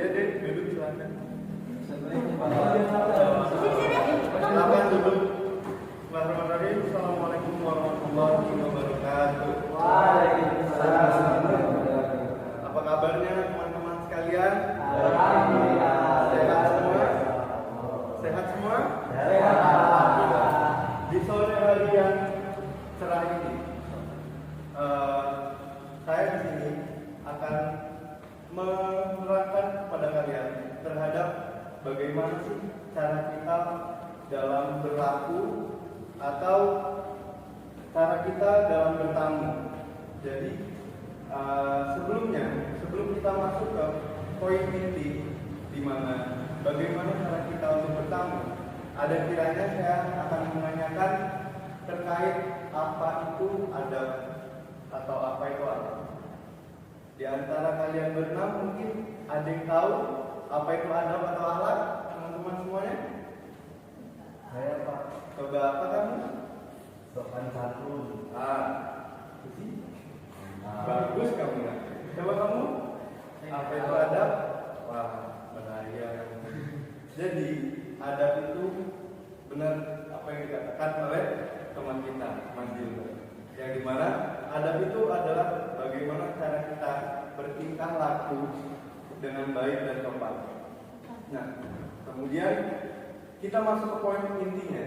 Ya deh, duduk silakan. Silakan duduk. Bismillahirrahmanirrahim. Assalamualaikum warahmatullahi wabarakatuh. Waalaikumsalam. Apa kabarnya teman-teman sekalian? Alhamdulillah. Sehat semua? Sehat semua? Sehat. Alhamdulillah. Di sore hari yang cerah ini, saya di sini akan menerangkan kepada kalian terhadap bagaimana sih cara kita dalam berlaku atau cara kita dalam bertamu. Jadi sebelum kita masuk ke poin inti di mana bagaimana cara kita untuk bertamu, ada kiranya saya akan menanyakan terkait apa itu adab atau apa itu adab. Di antara kalian berenam mungkin ada yang tahu apa itu adab atau akhlak, teman-teman semuanya? Saya Pak. Coba apa kamu? Sopan santun. Bagus kamu ya. Coba kamu? Apa itu adab? Wah, bahaya kamu. Jadi adab itu benar apa yang dikatakan oleh teman kita, Mas Dilma. Yang dimana adab itu adalah bagaimana cara kita bertingkah laku dengan baik dan sopan. Nah, kemudian kita masuk ke poin intinya,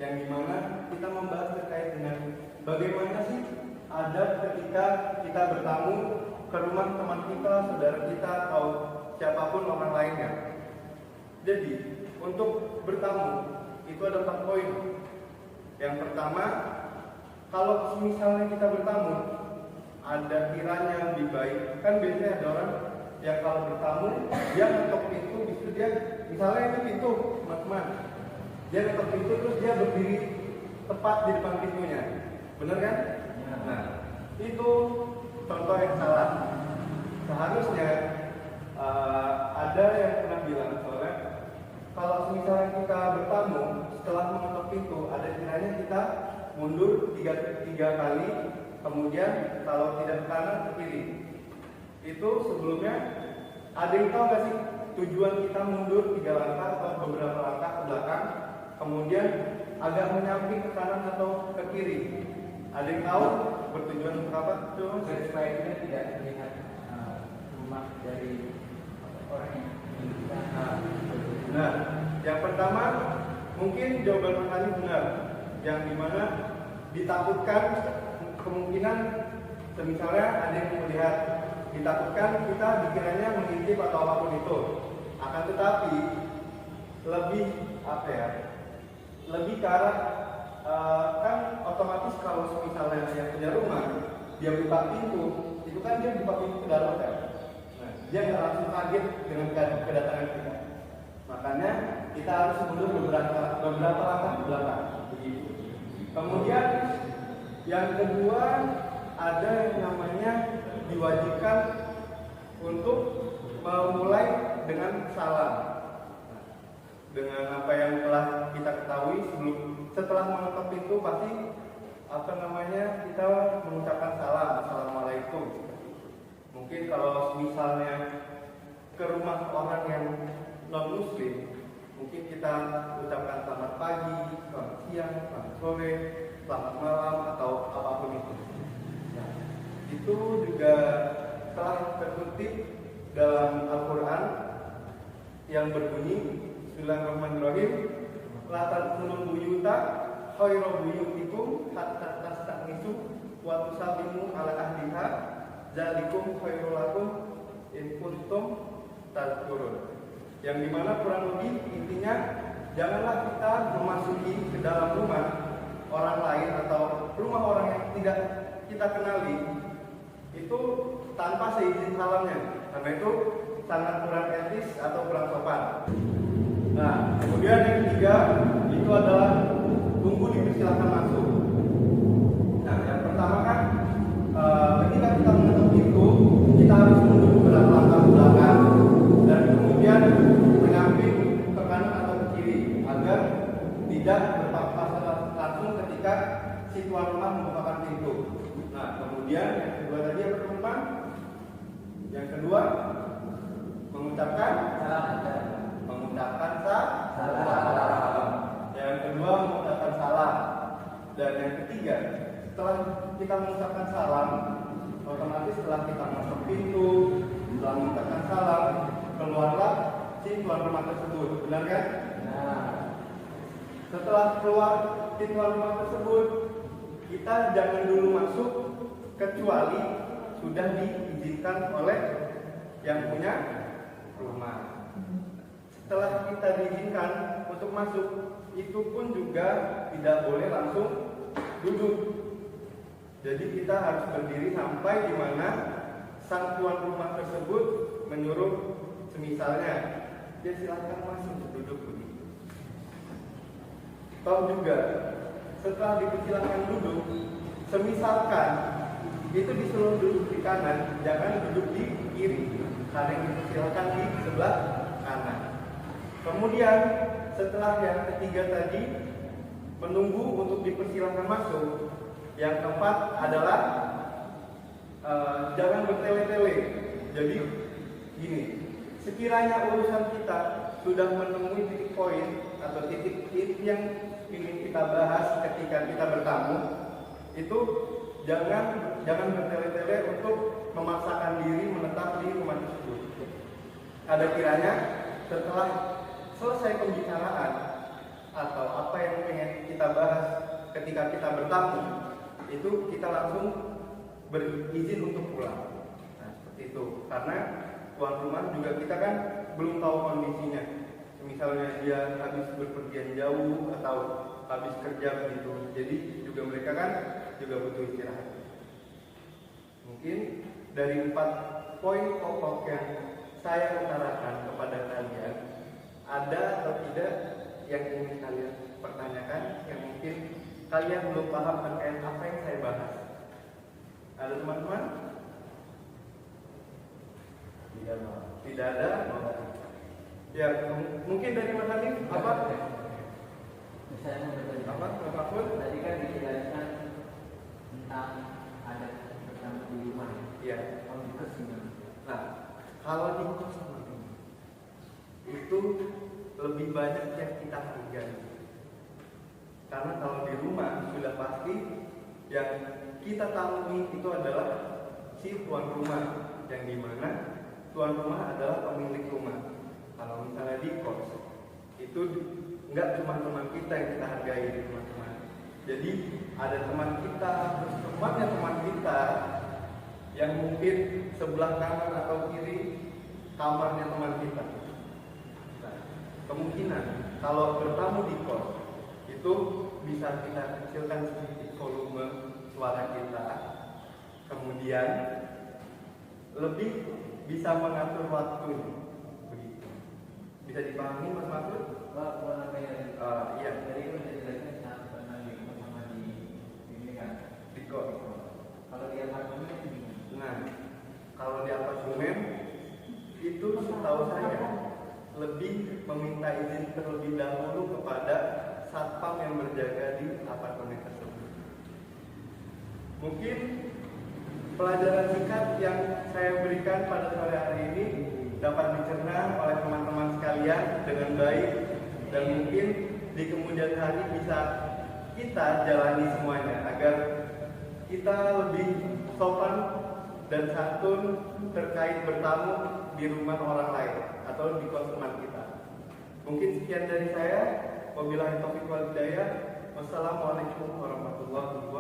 yang dimana kita membahas terkait dengan bagaimana sih adab ketika kita bertamu ke rumah teman kita, saudara kita, atau siapapun orang lainnya. Jadi, untuk bertamu itu ada 4 poin. Yang pertama, kalau misalnya kita bertamu, ada kiranya yang lebih baik. Kan biasanya ada orang yang kalau bertamu, dia ngetok pintu, bisa dia, misalnya itu pintu, teman-teman. Dia ngetok pintu, terus dia berdiri tepat di depan pintunya. Benar kan? Nah, itu contoh yang salah. Seharusnya ada yang pernah bilang soalnya, kalau misalnya kita bertamu, setelah mengetok pintu, ada kiranya kita mundur tiga kali, kemudian kalau tidak ke kanan ke kiri. Itu sebelumnya ada yang tahu nggak sih tujuan kita mundur 3 langkah atau beberapa langkah ke belakang, kemudian agak menyamping ke kanan atau ke kiri? Ada yang tahu bertujuan untuk apa? Supaya kita tidak terlihat rumah dari orang yang Nah, yang pertama mungkin jawaban kalian benar, yang dimana ditakutkan kemungkinan misalnya ada yang melihat, ditakutkan kita dikiranya mengintip atau apapun itu. Akan tetapi lebih apa ya? Lebih ke arah kan otomatis kalau misalnya yang punya rumah dia buka pintu, itu kan dia buka pintu ke dalam kan. Nah, dia nggak langsung kaget dengan kedatangan kita. Makanya kita harus mundur beberapa langkah ke belakang. Begitu. Kemudian yang kedua ada yang namanya diwajibkan untuk memulai dengan salam. Dengan apa yang telah kita ketahui setelah mengetok pintu pasti kita mengucapkan salam, assalamualaikum. Mungkin kalau misalnya ke rumah orang yang non muslim, mungkin kita ucapkan selamat pagi, selamat siang, selamat sore, selamat malam, atau apapun itu. Nah, itu juga telah terkutip dalam Al-Quran yang berbunyi Bismillahirrahmanirrahim, la tadkhulul buyuta khairu buyutikum hatta tastanisu wa tusallimu ala ahliha dzalikum khairul lakum in kuntum tadhkurun. Yang dimana kurang lebih intinya, janganlah kita memasuki ke dalam rumah orang lain atau rumah orang yang tidak kita kenali itu tanpa seizin salamnya, karena itu sangat kurang etis atau kurang sopan. Nah, kemudian yang ketiga itu adalah tunggu dipersilakan masuk. Nah, yang pertama kan ketika kita mengetuk pintu, kita harus mundur beberapa langkah ke belakang dan kemudian menyamping ke kanan atau ke kiri agar tidak berpapasan langsung ketika si tuan rumah membukakan pintu. Nah, kemudian yang kedua tadi apa teman-teman? Yang kedua mengucapkan salam. Yang kedua, mengucapkan salam. Dan yang ketiga, setelah kita mengucapkan salam, otomatis setelah kita masuk pintu, setelah mengucapkan salam, keluarlah si tuan rumah tersebut. Benar kan? Setelah keluar si tuan rumah tersebut, kita jangan dulu masuk kecuali sudah diizinkan oleh yang punya rumah. Setelah kita diizinkan untuk masuk, itu pun juga tidak boleh langsung duduk. Jadi kita harus berdiri sampai di mana sang tuan rumah tersebut menyuruh, semisalnya, ya silakan masuk duduk begitu. Atau juga setelah dipersilakan duduk, semisalkan itu disuruh duduk di kanan, jangan duduk di kiri, karena yang dipersilakan di sebelah kanan. Kemudian setelah yang ketiga tadi menunggu untuk dipersilakan masuk, yang keempat adalah jangan bertele-tele. Jadi gini, sekiranya urusan kita sudah menemui titik poin atau titik yang ingin kita bahas ketika kita bertamu, itu jangan bertele-tele untuk memaksakan diri menetap di rumah tersebut. Ada kiranya setelah selesai pembicaraan atau apa yang ingin kita bahas ketika kita bertamu, itu kita langsung berizin untuk pulang. Nah, seperti itu. Karena tuan rumah juga kita kan belum tahu kondisinya. Misalnya dia habis berpergian jauh atau habis kerja begitu. Jadi juga mereka kan juga butuh istirahat. Mungkin dari 4 poin pokok yang saya utarakan kepada kalian, ada atau tidak yang ingin kalian pertanyakan yang mungkin kalian belum paham terkait apa yang saya bahas? Ada teman-teman? Tidak ada? Ya, mungkin dari Mas Hanif apa? Misalnya Apa? Mas Mahfud? tadi kan dijelaskan tentang adat bersama di rumah. Iya. Kalau di kos gimana? Nah, kalau di kos itu lebih banyak yang kita hargai. Karena kalau di rumah sudah pasti yang kita temui itu adalah si tuan rumah, yang dimana tuan rumah adalah pemilik rumah. Kalau misalnya di kos itu enggak cuma teman kita yang kita hargai di teman-teman. Jadi ada teman kita, terus temannya teman kita yang mungkin sebelah kanan atau kiri kamarnya teman kita. Nah, kemungkinan kalau bertamu di kos itu bisa kita kecilkan sedikit volume suara kita, kemudian lebih bisa mengatur waktunya. Begitu. Bisa dipahami Mas Mahfud? Iya. Jadi itu dijelaskan saat pernah di sama di ini kan Di kos. kalau di apartemen itu gimana? Nah, kalau di apartemen itu setahu saya lebih meminta izin terlebih dahulu kepada satpam yang berjaga di apartemen tersebut. Mungkin pelajaran singkat yang saya berikan pada sore hari ini dapat dicerna oleh teman-teman sekalian dengan baik, dan mungkin di kemudian hari bisa kita jalani semuanya agar kita lebih sopan dan santun terkait bertamu di rumah orang lain atau di kos teman kita. Mungkin sekian dari saya. Wabillahi taufiq wal hidayah. Wassalamualaikum warahmatullahi wabarakatuh.